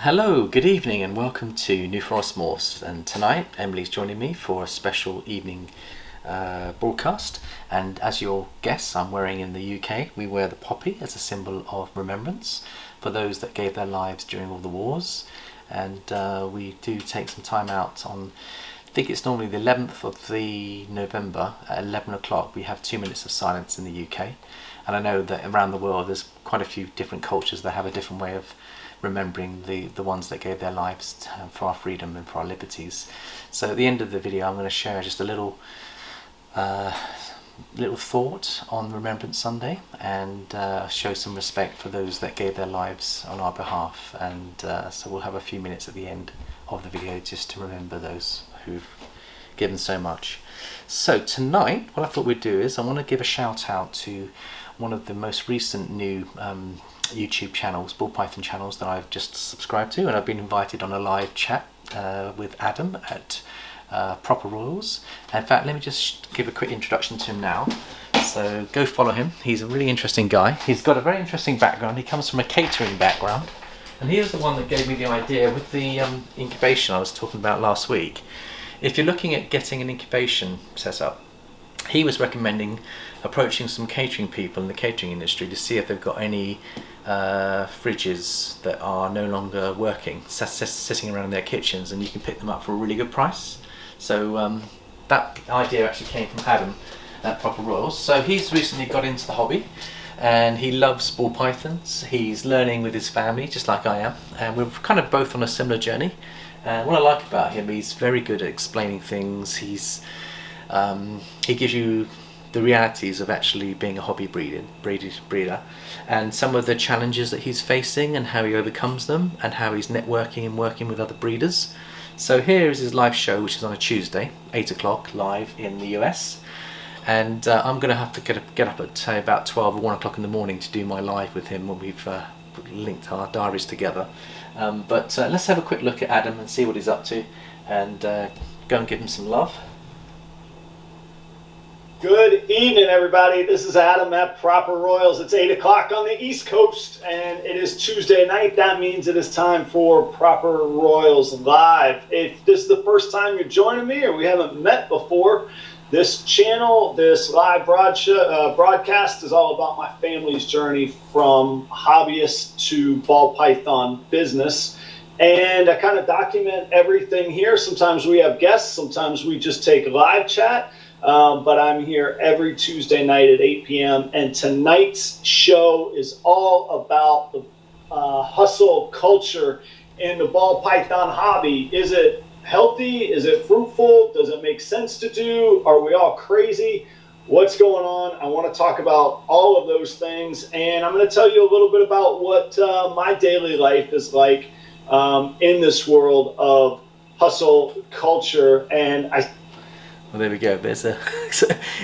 Hello, good evening and welcome to New Forest Morphs, and tonight Emily's joining me for a special evening broadcast, and as you'll guess, I'm wearing in the UK, we wear the poppy as a symbol of remembrance for those that gave their lives during all the wars, and we do take some time out on, I think it's normally the 11th of the November at 11 o'clock, we have 2 minutes of silence in the UK, and I know that around the world there's quite a few different cultures that have a different way of remembering the ones that gave their lives for our freedom and for our liberties. So at the end of the video I'm going to share just a little thought on Remembrance Sunday and show some respect for those that gave their lives on our behalf, and so we'll have a few minutes at the end of the video just to remember those who've given so much. So tonight what I thought we'd do is I want to give a shout out to one of the most recent new YouTube channels, ball python channels that I've just subscribed to, and I've been invited on a live chat with Adam at Proper Royals. In fact, let me just give a quick introduction to him now. So go follow him. He's a really interesting guy. He's got a very interesting background. He comes from a catering background, and he was the one that gave me the idea with the incubation I was talking about last week. If you're looking at getting an incubation set up, he was recommending approaching some catering people in the catering industry to see if they've got any fridges that are no longer working, sitting around their kitchens, and you can pick them up for a really good price. So that idea actually came from Adam at Proper Royals. So he's recently got into the hobby and he loves ball pythons. He's learning with his family just like I am, and we're kind of both on a similar journey. And what I like about him, he's very good at explaining things. He gives you the realities of actually being a hobby breeder, and some of the challenges that he's facing and how he overcomes them, and how he's networking and working with other breeders. So here is his live show, which is on a Tuesday, 8 o'clock live in the US, and I'm going to have to get up at say about 12 or 1 o'clock in the morning to do my live with him when we've linked our diaries together. But let's have a quick look at Adam and see what he's up to, and go and give him some love. Good evening, everybody. This is Adam at Proper Royals. It's 8 o'clock on the East Coast, and it is Tuesday night. That means it is time for Proper Royals Live. If this is the first time you're joining me or we haven't met before, this channel, this live broadcast is all about my family's journey from hobbyist to ball python business. And I kind of document everything here. Sometimes we have guests, sometimes we just take live chat. But I'm here every Tuesday night at 8 p.m. and tonight's show is all about the hustle culture in the ball python hobby. Is it healthy? Is it fruitful? Does it make sense to do? Are we all crazy? What's going on? I want to talk about all of those things, and I'm going to tell you a little bit about what my daily life is like in this world of hustle culture. And Well, there we go.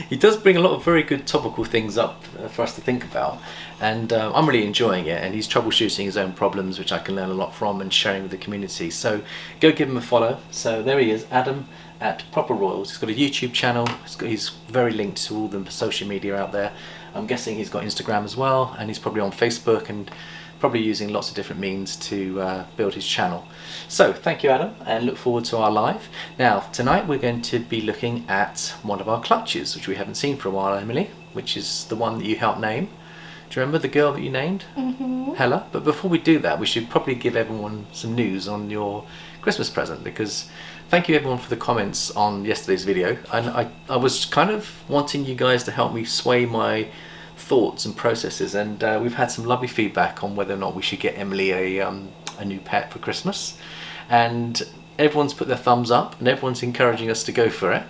He does bring a lot of very good topical things up for us to think about, and I'm really enjoying it, and he's troubleshooting his own problems, which I can learn a lot from, and sharing with the community. So go give him a follow. So there he is, Adam at Proper Royals. He's got a YouTube channel. He's very linked to all the social media out there. I'm guessing he's got Instagram as well, and he's probably on Facebook, and probably using lots of different means to build his channel. So thank you, Adam, and look forward to our live. Now tonight we're going to be looking at one of our clutches, which we haven't seen for a while, Emily, which is the one that you helped name. Do you remember the girl that you named? Mm-hmm. Hella. But before we do that, we should probably give everyone some news on your Christmas present, because thank you everyone for the comments on yesterday's video, and I was kind of wanting you guys to help me sway my thoughts and processes, and we've had some lovely feedback on whether or not we should get Emily a new pet for Christmas, and everyone's put their thumbs up and everyone's encouraging us to go for it.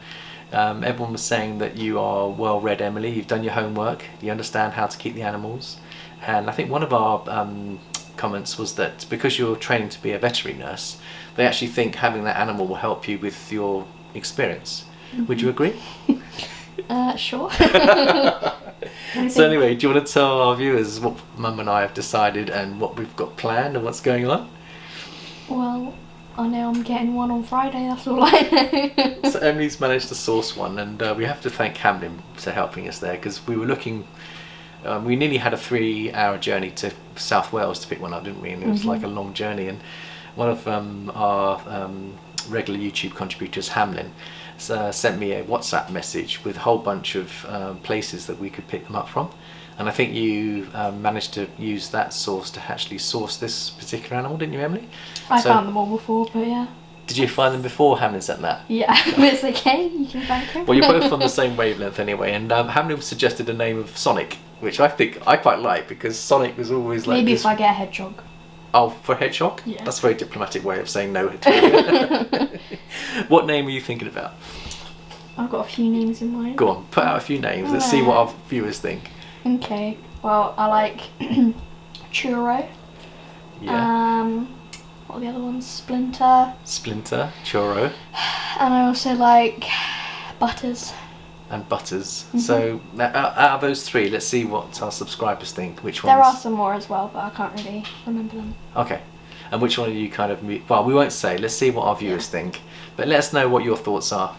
Everyone was saying that you are well read, Emily, you've done your homework, you understand how to keep the animals, and I think one of our comments was that because you're training to be a veterinary nurse, they actually think having that animal will help you with your experience. Mm-hmm. Would you agree? Sure. So anyway, do you want to tell our viewers what Mum and I have decided and what we've got planned and what's going on? Well, I know I'm getting one on Friday, that's all I know. So Emily's managed to source one, and we have to thank Hamlin for helping us there, because we were looking We nearly had a 3-hour journey to South Wales to pick one up, didn't we? And it was like a long journey. And one of our regular YouTube contributors, Hamlin, sent me a WhatsApp message with a whole bunch of places that we could pick them up from. And I think you managed to use that source to actually source this particular animal, didn't you, Emily? I found them all before, but yeah. Did you find them before Hamlin sent that? Yeah, but it's okay, you can thank him. Well, you're both on the same wavelength anyway, and Hamlin suggested the name of Sonic, which I think I quite like, because Sonic was always like Maybe this... if I get a hedgehog. Oh, for hedgehog? Yeah. That's a very diplomatic way of saying no to What name are you thinking about? I've got a few names in mind. Go on, put out a few names. Let's see what our viewers think. Okay, well, I like Churro. Yeah. What are the other ones? Splinter. Splinter, Churro. And I also like Butters. And Butters. So, out of those 3, let's see what our subscribers think. Which ones? There are some more as well, but I can't really remember them. Okay. And which one are you kind of... Well, we won't say. Let's see what our viewers think. But let us know what your thoughts are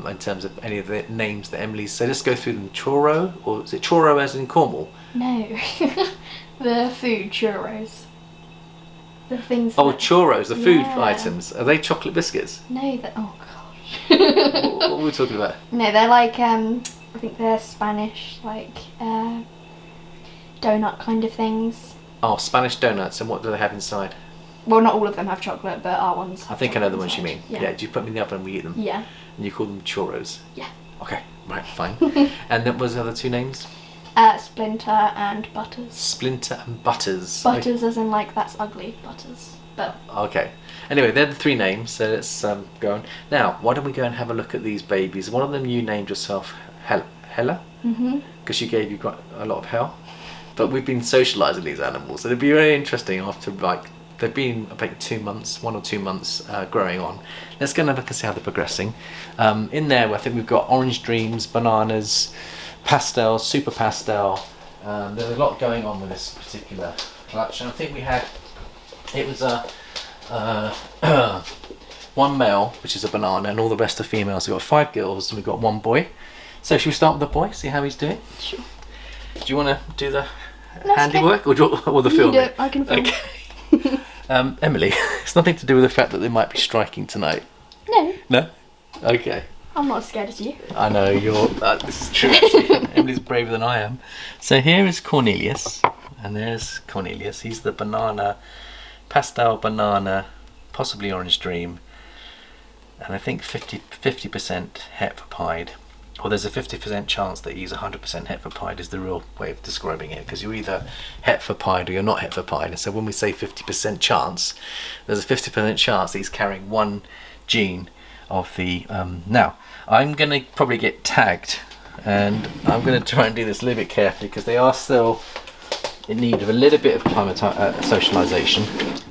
in terms of any of the names that Emily's... So let's go through them. Churro? Or is it Churro as in Cornwall? No. The food churros. The things Oh, that... churros, the food Yeah. items. Are they chocolate biscuits? No, oh gosh. What were we talking about? No, they're like, I think they're Spanish, like, donut kind of things. Oh, Spanish donuts. And what do they have inside? Well, not all of them have chocolate, but our ones have I think I know the ones inside. you mean. Yeah. Do you put them in the oven and we eat them? Yeah. And you call them churros? Yeah. Okay, right, fine. And then what was the other 2 names? Splinter and Butters. Splinter and Butters. Butters as in like that's ugly, Butters. But Okay. Anyway, they're the 3 names, so let's go on. Now, why don't we go and have a look at these babies? One of them you named yourself Hella? Because you gave you quite a lot of hell. But we've been socialising these animals, so it'd be very interesting after, like, they've been about 2 months, 1 or 2 months growing on. Let's go and have a look and see how they're progressing. In there, I think we've got Orange Dreams, Bananas, Pastel, Super Pastel. There's a lot going on with this particular collection. I think we had, it was one male, which is a banana, and all the rest are females. We've got 5 girls and we've got 1 boy. So should we start with the boy, see how he's doing? sure. Do you want to do the That's handiwork or the You filming? do it, I can film. Okay. Emily, it's nothing to do with the fact that they might be striking tonight. No, No? Okay. I'm not as scared as you. I know, you're... this is true, actually. Emily's braver than I am. So here is Cornelius. And there's Cornelius. He's the banana, pastel banana, possibly Orange Dream. And I think 50% het for pied. Well, there's a 50% chance that he's 100% het for pied is the real way of describing it, because you're either het for pied or you're not het for pied. And so when we say 50% chance, there's a 50% chance that he's carrying 1 gene of the... Now, I'm going to probably get tagged, and I'm going to try and do this a little bit carefully, because they are still in need of a little bit of socialisation.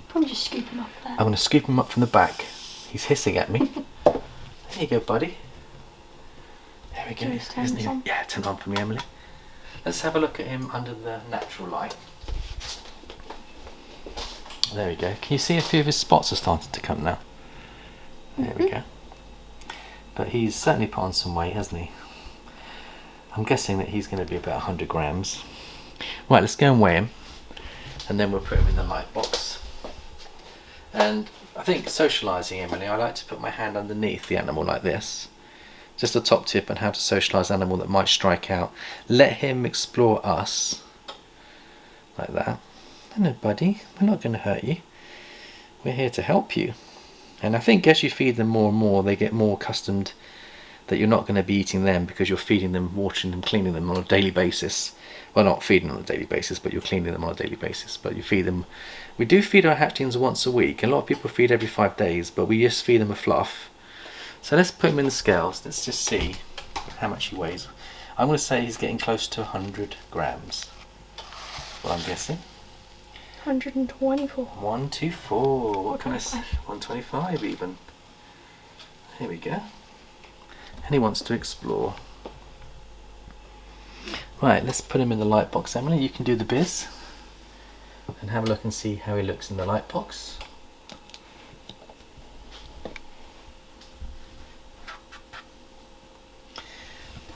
Probably just scoop him up there. I'm going to scoop him up from the back. He's hissing at me. There you go, buddy. There we go. Should we turn Isn't this he? on? Yeah, turn on for me, Emily. Let's have a look at him under the natural light. There we go. Can you see a few of his spots are starting to come now? There we go. But he's certainly put on some weight, hasn't he? I'm guessing that he's going to be about 100 grams. Right, let's go and weigh him, and then we'll put him in the light box. And I think socialising, Emily, I like to put my hand underneath the animal like this. Just a top tip on how to socialise an animal that might strike out. Let him explore us. Like that. Hello, buddy. We're not going to hurt you. We're here to help you. And I think as you feed them more and more, they get more accustomed that you're not going to be eating them, because you're feeding them, watering them, cleaning them on a daily basis. Well, not feeding them on a daily basis, but you're cleaning them on a daily basis. But you feed them... We do feed our hatchlings once a week. A lot of people feed every 5 days, but we just feed them a fluff. So let's put him in the scales. Let's just see how much he weighs. I'm going to say he's getting close to 100 grams. Well, I'm guessing. 124. 124. What can I say? 125. 125 even. Here we go. And he wants to explore. Right, let's put him in the light box, Emily. You can do the biz. And have a look and see how he looks in the light box.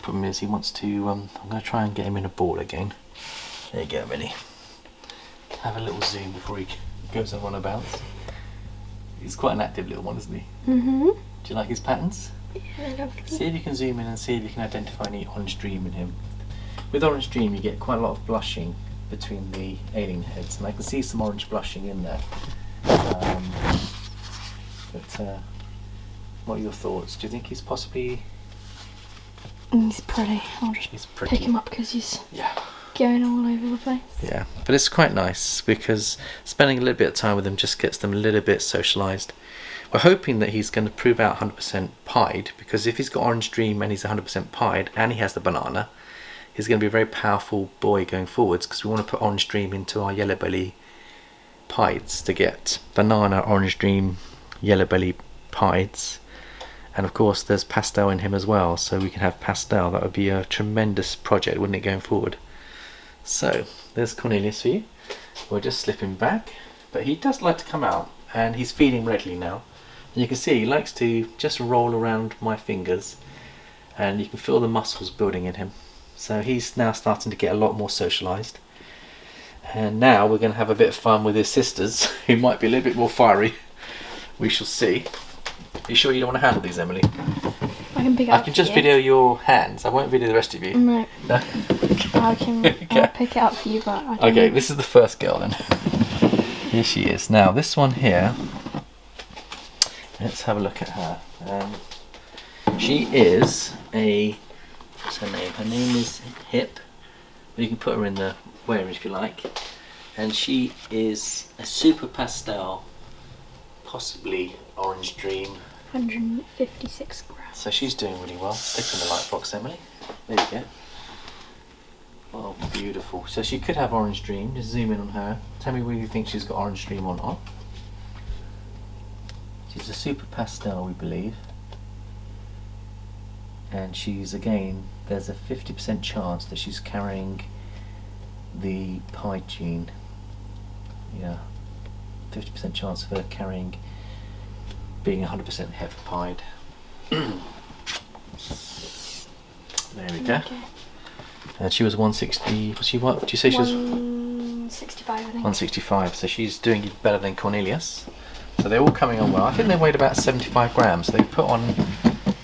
Problem is he wants to, I'm going to try and get him in a ball again. There you go, Emily. Have a little zoom before he goes on about. He's quite an active little one, isn't he? Mm-hmm. Do you like his patterns? Yeah, lovely. See if you can zoom in and see if you can identify any orange dream in him. With orange dream you get quite a lot of blushing between the alien heads, and I can see some orange blushing in there. What are your thoughts? Do you think he's possibly... He's pretty. I'll just He's pretty. pick him up because he's Yeah. going all over the place. Yeah, but it's quite nice because spending a little bit of time with him just gets them a little bit socialised. We're hoping that he's going to prove out 100% pied, because if he's got orange dream and he's 100% pied and he has the banana, he's going to be a very powerful boy going forwards, because we want to put orange dream into our yellow belly pieds to get banana, orange dream, yellow belly pieds. And of course there's Pastel in him as well, so we can have Pastel. That would be a tremendous project, wouldn't it, going forward? So there's Cornelius for you. We'll just slip him back, but he does like to come out, and he's feeding regularly now. And you can see he likes to just roll around my fingers, and you can feel the muscles building in him. So he's now starting to get a lot more socialised. And now we're going to have a bit of fun with his sisters, who might be a little bit more fiery. We shall see. Are you sure you don't want to handle these, Emily? I can pick it I up. can just for you. video your hands. I won't video the rest of you. No, No? I can. I'll pick it up for you, but I don't Okay, know. this is the first girl then. Here she is. Now this one here, let's have a look at her. She is a, what's her name? Her name is Hip. You can put her in the wearer if you like. And she is a super pastel, possibly orange dream. 156 grams. So she's doing really well. Stick in the light box, Emily. There you go. Oh, beautiful. So she could have orange dream. Just zoom in on her. Tell me whether you think she's got orange dream or not. She's a super pastel, we believe. And she's, again, there's a 50% chance that she's carrying the pied gene. Yeah. 50% chance of her carrying, being 100% heifer pied. There we go. Okay. And she was 160. Was she what? Did you say she was 165? I think. 165? So she's doing better than Cornelius. So they're all coming on well. I think they weighed about 75 grams. They've put on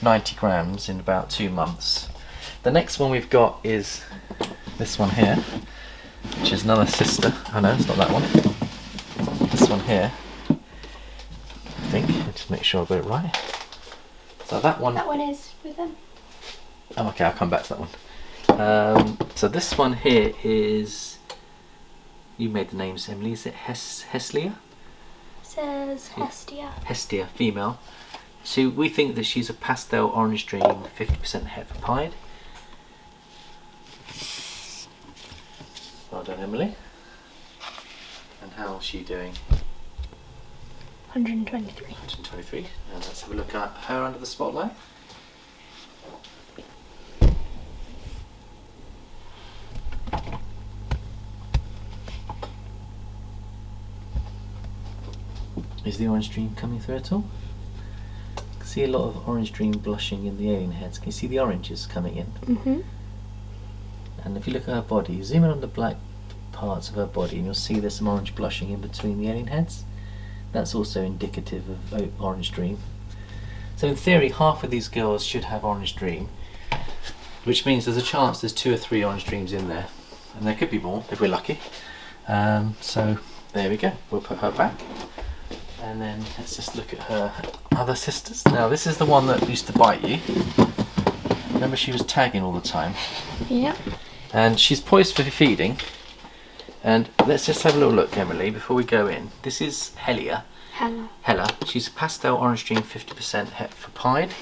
90 grams in about 2 months. The next one we've got is this one here, which is another sister. Oh no, it's not that one. This one here. I think. Just make sure I got it right. So that one. That one is with them. Oh, okay, I'll come back to that one. So this one here is, you made the names, Emily, is it Heslia? Says Hestia. Hestia, female. So we think that she's a pastel orange dream, 50% heifer pied. Well done, Emily. And how's she doing? 123. 123. And let's have a look at her under the spotlight. Is the orange dream coming through at all? I can see a lot of orange dream blushing in the alien heads. Can you see the oranges coming in? Mhm. And if you look at her body, zoom in on the black parts of her body and you'll see there's some orange blushing in between the alien heads. That's also indicative of orange dream. So in theory, half of these girls should have orange dream, which means there's a chance there's 2 or 3 orange dreams in there. And there could be more if we're lucky. So there we go. We'll put her back. And then let's just look at her other sisters. Now this is the one that used to bite you. Remember, she was tagging all the time. Yeah. And she's poised for feeding. And let's just have a little look, Emily, before we go in. This is Hella. She's a pastel orange dream, 50% heifer pied.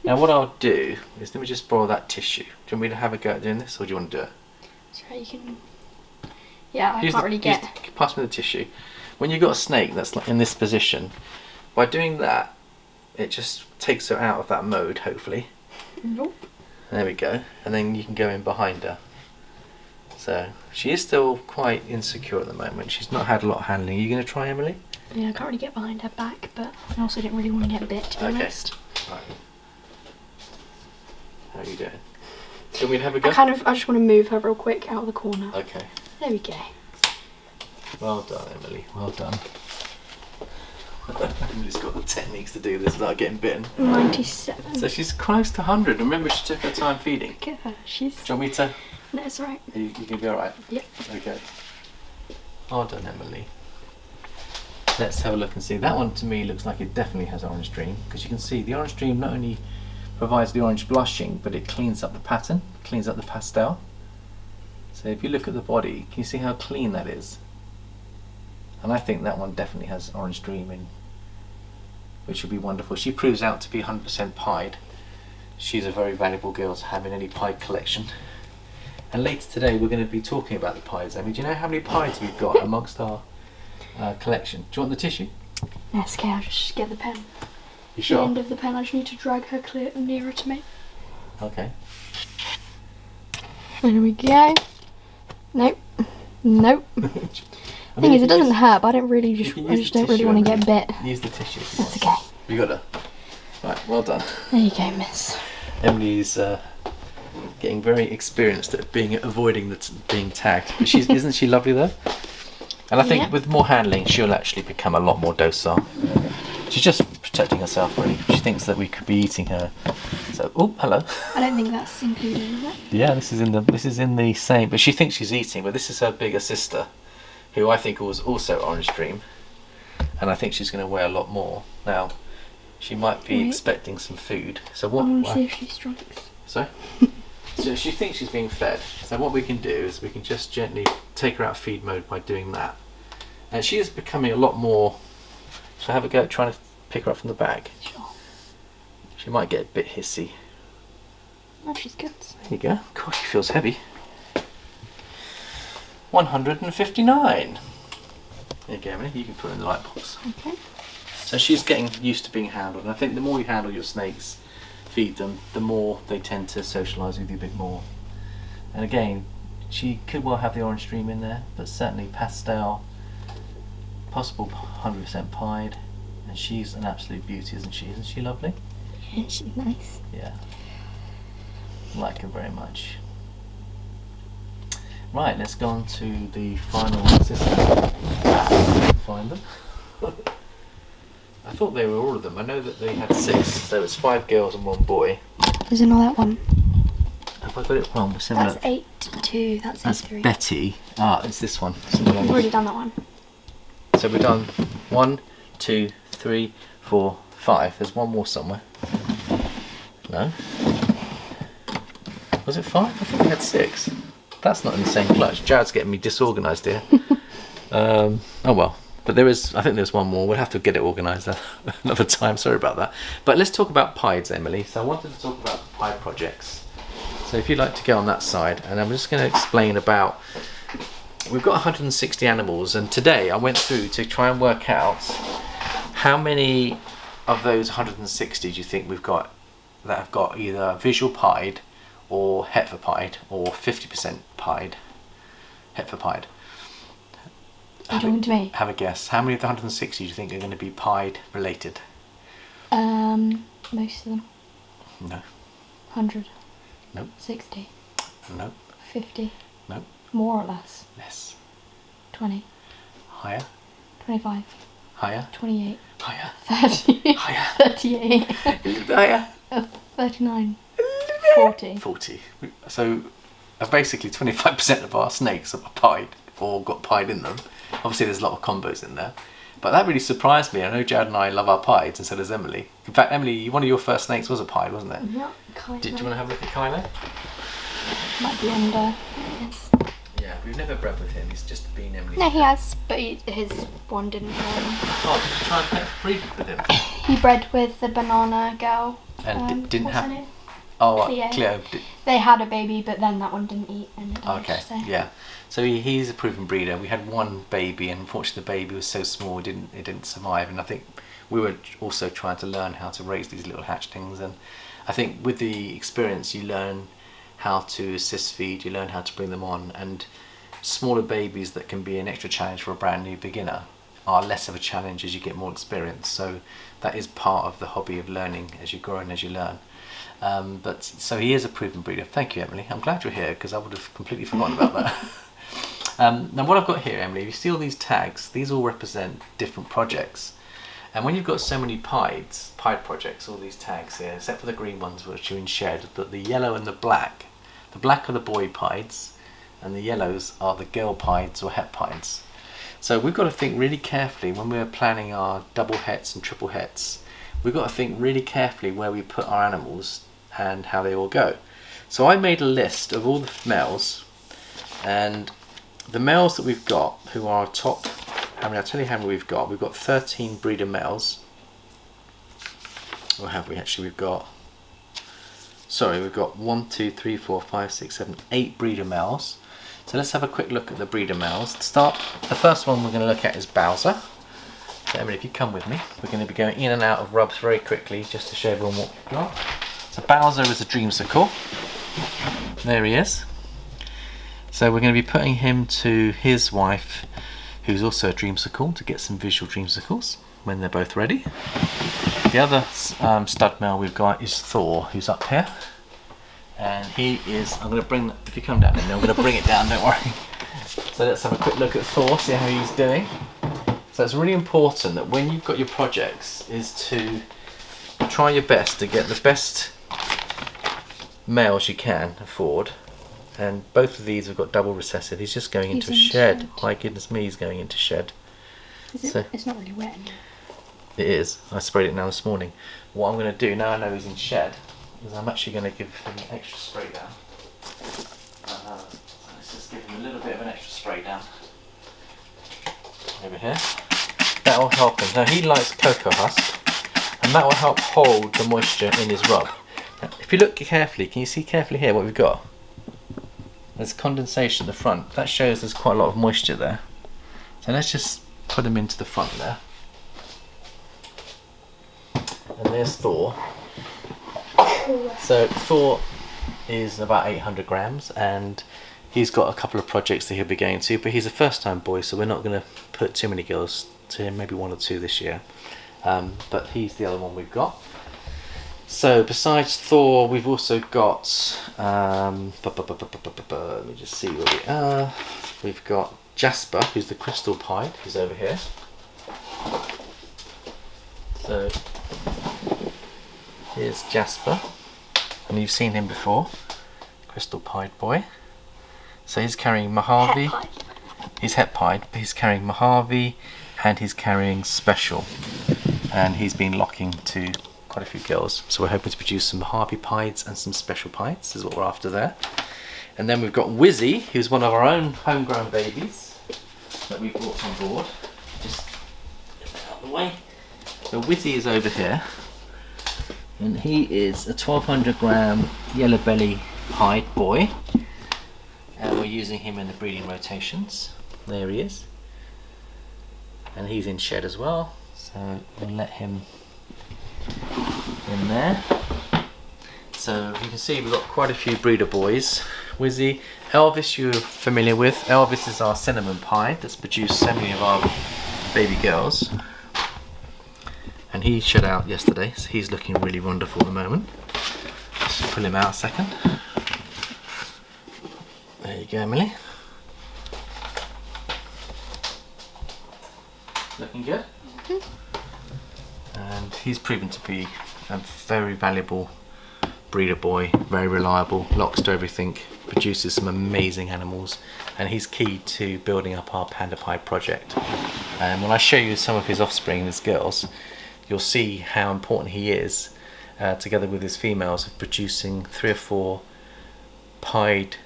Now what I'll do is, let me just borrow that tissue. Do you want me to have a go at doing this, or do you want to do it? So you can. Yeah, I can't really get. Pass me the tissue. When you've got a snake that's like in this position, by doing that, it just takes her out of that mode, hopefully. Nope. There we go. And then you can go in behind her. So she is still quite insecure at the moment. She's not had a lot of handling. Are you going to try, Emily? Yeah, I can't really get behind her back, but I also didn't really want to get bit, to be honest. Right. How are you doing? Do you want me to have a go? I just want to move her real quick out of the corner. Okay. There we go. Well done, Emily. Well done. Emily's got the techniques to do this without getting bitten. 97. So she's close to 100. Remember, she took her time feeding. Look at her. She's... Do you want me to? No, it's alright. You can be alright? Yep. Okay. Well done, Emily. Let's have a look and see. That one to me looks like it definitely has orange dream, because you can see the orange dream not only provides the orange blushing, but it cleans up the pattern, cleans up the pastel. So if you look at the body, can you see how clean that is? And I think that one definitely has orange dream in, which would be wonderful. She proves out to be 100% pied. She's a very valuable girl to have in any pied collection. And later today we're going to be talking about the pieds. I mean, do you know how many pieds we've got amongst our collection? Do you want the tissue? Yes, okay, I'll just get the pen. You sure? The end of the pen, I just need to drag her nearer to me. Okay. There we go. Nope. Nope. I Thing mean, is, it doesn't hurt, but I don't really just, you can I use just the don't really tissue, want to Emily. get bit. Use the tissue. if you That's want. okay. You got her. Right, well done. There you go, miss. Emily's getting very experienced at avoiding being tagged. But isn't she lovely though? And I think Yeah. with more handling, she'll actually become a lot more docile. She's just protecting herself, really. She thinks that we could be eating her. So, oh, hello. I don't think that's included, is it? Yeah, this is in the same. But she thinks she's eating. But this is her bigger sister, who I think was also orange dream, and I think she's going to weigh a lot more now. She might be Right. expecting some food. So I what? want to see if she strikes. Sorry? So she thinks she's being fed. So what we can do is we can just gently take her out of feed mode by doing that. And she is becoming a lot more... So have a go at trying to pick her up from the bag. Sure. She might get a bit hissy. Oh, she's good. There you go. Gosh, she feels heavy. 159. There you go, Emily. You can put her in the light box. Okay. So she's getting used to being handled. And I think the more you handle your snakes, feed them, the more they tend to socialise with you a bit more. And again, she could well have the orange stream in there, but certainly pastel, possible 100% pied, and she's an absolute beauty, isn't she? Isn't she lovely? Yeah, she's nice. Yeah. Like her very much. Right, let's go on to the final system. Find them. I thought they were all of them. I know that they had 6. So it's 5 girls and 1 boy. Is it not that one? Have I got it wrong? Let's have a That's look. 8-2. That's That's 8-3. Betty. Ah, it's this one. We've already done that one. So we've done 1, 2, 3, 4, 5. There's one more somewhere. No? Was it 5? I think we had 6. That's not in the same clutch. Jared's getting me disorganised here. Oh well. But I think there's one more. We'll have to get it organised another time. Sorry about that. But let's talk about pieds, Emily. So I wanted to talk about the pied projects. So if you'd like to go on that side, and I'm just going to explain about. We've got 160 animals, and today I went through to try and work out how many of those 160 do you think we've got that have got either visual pied or Heifer pied or 50% pied, Heifer pied. Are you talking to me? Have a guess. How many of the 160 do you think are going to be pied related? Most of them. No. 100. Nope. 60. Nope. 50. Nope. More or less. Less. 20. Higher. 25. Higher. 28. Higher. 30. Higher. 38. A little bit higher. 39. 40. 40. So basically 25% of our snakes are pied or got pied in them. Obviously there's a lot of combos in there. But that really surprised me. I know Jared and I love our pieds, and so does Emily. In fact, Emily, one of your first snakes was a pied, wasn't it? Yeah, Kylo. Do you want to have a look at Kylo? Might be under. Yes. Yeah, we've never bred with him. He's just been Emily's. No, he has, but his one didn't. Oh, did you try and breed with him? He bred with the banana girl. And didn't what's her have. name? Oh, Cleo. They had a baby, but then that one didn't eat, and it died. Okay, So. yeah. So he's a proven breeder. We had one baby, and unfortunately the baby was so small it didn't survive. And I think we were also trying to learn how to raise these little hatchlings. And I think with the experience, you learn how to assist feed, you learn how to bring them on. And smaller babies that can be an extra challenge for a brand new beginner are less of a challenge as you get more experience. So that is part of the hobby of learning as you grow and as you learn. So he is a proven breeder. Thank you, Emily. I'm glad you're here because I would have completely forgotten about that. Now what I've got here, Emily, if you see all these tags, these all represent different projects. And when you've got so many pied projects, all these tags here, except for the green ones which are in shed, but the yellow and the black are the boy pieds, and the yellows are the girl pieds or het pieds. So we've got to think really carefully when we're planning our double hets and triple hets. We've got to think really carefully where we put our animals and how they all go. So I made a list of all the males, and the males that we've got, who are our top, I'll tell you how many we've got. We've got 13 breeder males. Or have we actually? We've got 1, 2, 3, 4, 5, 6, 7, 8 breeder males. So let's have a quick look at the breeder males. To start, the first one we're going to look at is Bowser. So Emily, if you come with me, we're going to be going in and out of rubs very quickly just to show everyone what we've got. So Bowser is a dreamsicle. There he is. So we're going to be putting him to his wife, who's also a dreamsicle, to get some visual dreamsicles when they're both ready. The other stud male we've got is Thor, who's up here. And he is, I'm going to bring, if you come down there, I'm going to bring it down, don't worry. So let's have a quick look at Thor, see how he's doing. So it's really important that when you've got your projects is to try your best to get the best males you can afford. And both of these have got double recessive. He's just going into a shed. My goodness me, he's going into shed. It's not really wet anymore. It is. I sprayed it now this morning. What I'm going to do, now I know he's in shed, is I'm actually going to give him an extra spray down. Let's just give him a little bit of an extra spray down. Over here. That will help him. Now he likes cocoa husk, and that will help hold the moisture in his rub. Now, if you look carefully, can you see carefully here what we've got? There's condensation at the front. That shows there's quite a lot of moisture there. So let's just put him into the front there. And there's Thor. So Thor is about 800 grams, and he's got a couple of projects that he'll be going to, but he's a first time boy, so we're not going to put too many girls to him, maybe 1 or 2 this year. But he's the other one we've got. So besides Thor, we've also got, let me just see where we are. We've got Jasper, who's the crystal pied, who's over here. So here's Jasper, and you've seen him before, crystal pied boy. So he's carrying Mojave, he's het pied, but he's carrying Mojave and he's carrying Special, and he's been locking to quite a few girls. So we're hoping to produce some Mojave pieds and some Special pieds, is what we're after there. And then we've got Wizzy, who's one of our own homegrown babies that we brought on board. Just get that out of the way. So Wizzy is over here, and he is a 1200 gram yellow belly pied boy, and we're using him in the breeding rotations. There he is, and he's in shed as well, so we'll let him in there. So you can see we've got quite a few breeder boys. Wizzy, Elvis you're familiar with. Elvis is our cinnamon pie that's produced so many of our baby girls, and he shed out yesterday, so he's looking really wonderful at the moment. Just pull him out a second. There you go, Emily. Looking good. And he's proven to be a very valuable breeder boy, very reliable, locks to everything, produces some amazing animals, and he's key to building up our Panda Pie project. And when I show you some of his offspring, his girls, you'll see how important he is, together with his females, of producing 3 or 4 pied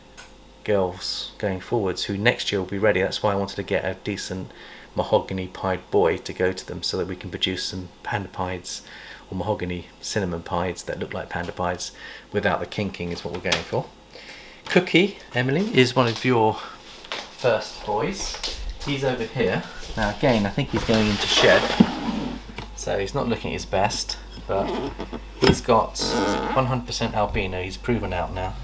girls going forwards, who next year will be ready. That's why I wanted to get a decent mahogany pied boy to go to them, so that we can produce some panda pieds or mahogany cinnamon pieds that look like panda pieds without the kinking, is what we're going for. Cookie, Emily, is one of your first boys. He's over here. Now again, I think he's going into shed, so he's not looking his best, but he's got 100% albino. He's proven out now,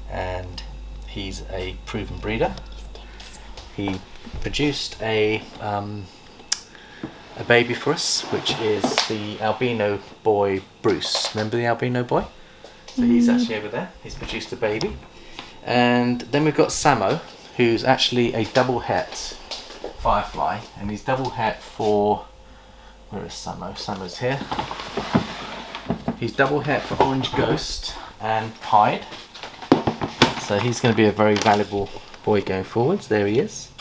and he's a proven breeder. He produced a baby for us, which is the albino boy Bruce. Remember the albino boy? So he's actually over there. He's produced a baby. And then we've got Samo, who's actually a double het firefly, and he's double het for, where is Samo? Samo's here. He's double het for Orange Ghost and Pied. So he's going to be a very valuable boy going forwards. There he is.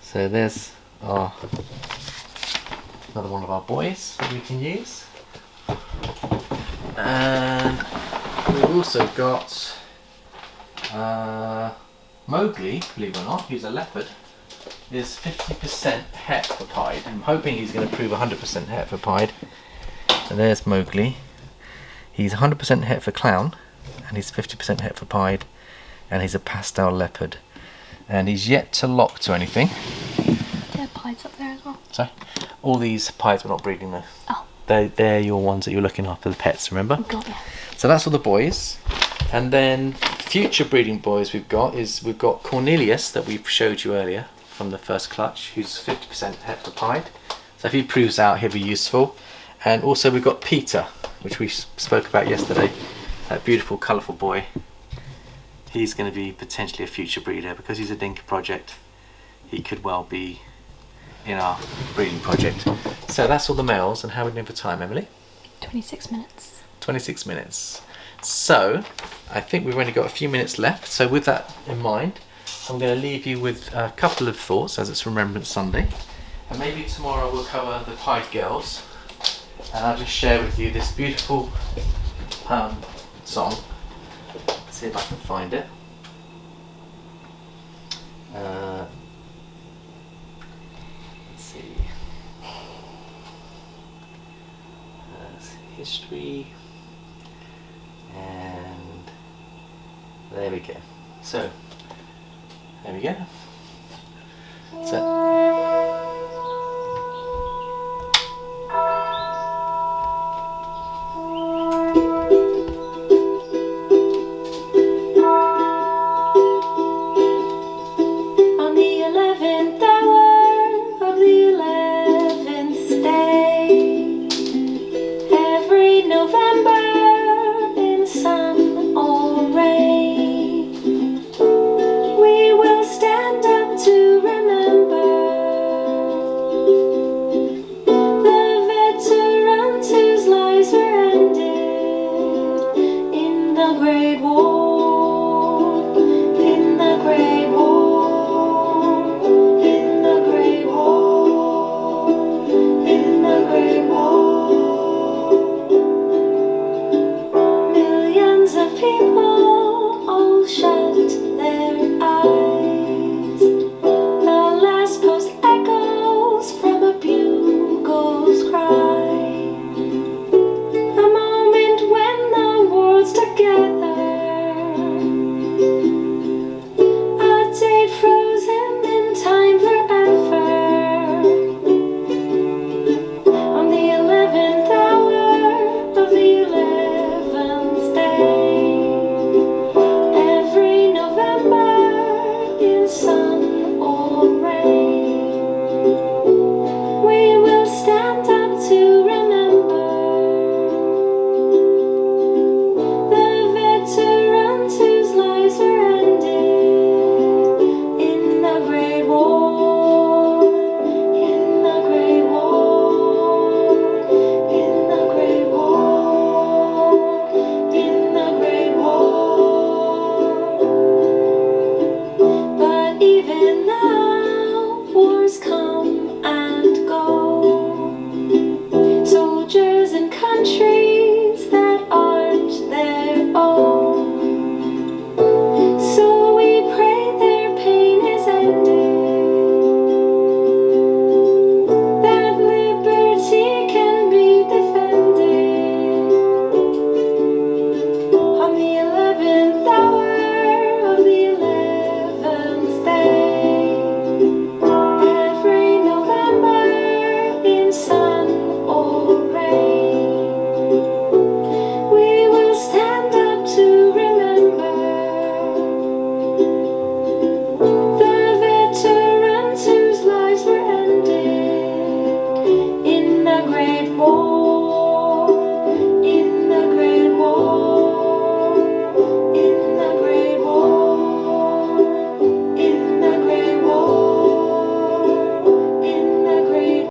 So there's our another one of our boys that we can use. And we've also got Mowgli, believe it or not, who's a leopard, is 50% het for Pied. I'm hoping he's going to prove 100% het for Pied. And there's Mowgli. He's 100% het for Clown, and he's 50% het for Pied, and he's a pastel leopard. And he's yet to lock to anything. There are pies up there as well. Sorry? All these pies we're not breeding though. Oh. They're your ones that you're looking after, the pets, remember? God, yeah. So that's all the boys. And then future breeding boys we've got Cornelius that we showed you earlier from the first clutch, who's 50% het for Pied. So if he proves out, he'll be useful. And also we've got Peter, which we spoke about yesterday. That beautiful, colourful boy. He's going to be potentially a future breeder because he's a Dinka project. He could well be in our breeding project. So that's all the males. And how are we doing for time, Emily? 26 minutes. 26 minutes. So I think we've only got a few minutes left. So with that in mind, I'm going to leave you with a couple of thoughts as it's Remembrance Sunday. And maybe tomorrow we'll cover the Pied Girls. And I'll just share with you this beautiful song. See if I can find it. Let's see. History. And there we go. So, there we go. So